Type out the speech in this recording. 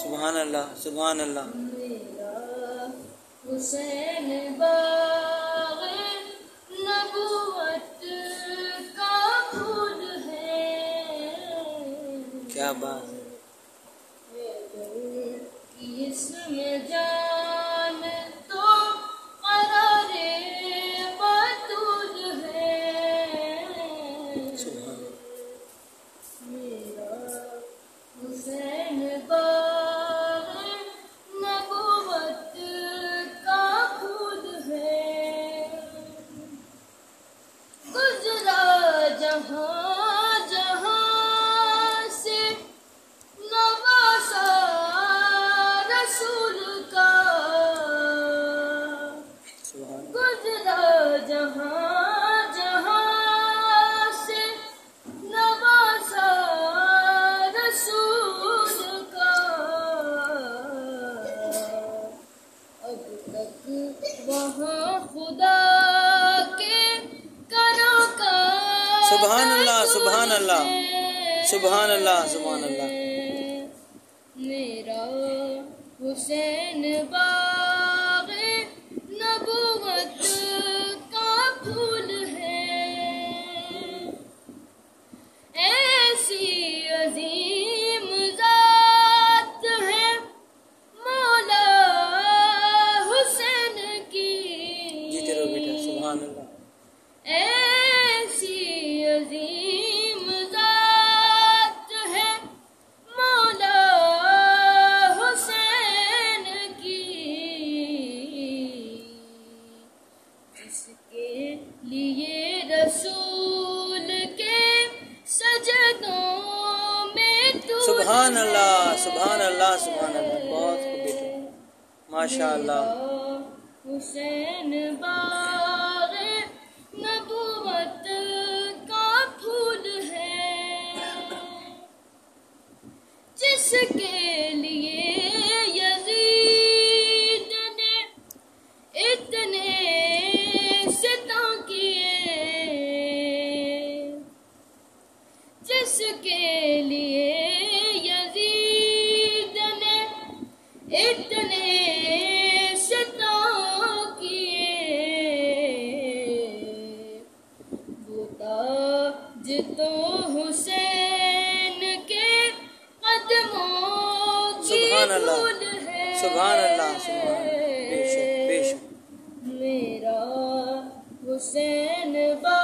سبحان اللہ سبحان اللہ. میرا حسین باغ نبوت کا پھول ہے. کیا بات ہے. اس میں جان تو قرار بطول ہے. سبحان میرا حسین باغ نبوت کا پھول ہے. گزرا جہاں جہاں سے نواسا رسول کا. سبحان گزرا جہاں جہاں سے نواسا رسول کا. اب تک وہاں خدا کے کروں کا سبحان اللہ سبحان اللہ سبحان اللہ سبحان اللہ. میرا حسین باغ نبوت کا پھول ہے. ایسی عظیم ذات ہے مولا حسین کی. جیتے رہو بیٹا. سبحان اللہ. ایسی عظیم ذات ہے مولا حسین کی. جس کے لیے رسول کے سجدوں میں تو سبحان اللہ سبحان اللہ سبحان اللہ. بہت خوب بیٹا ماشاء اللہ. حسین باغ نبوت کا پھول ہے. جس کے لیے یزید نے اتنے ستم کیے. جس کے لیے یزید نے اتنے ستم کیے. وہ تاج تو حسین کے قدموں کی سبحان اللہ دھول ہے. سبحان اللہ سبحان اللہ. بے شک بے شک. میرا حسین با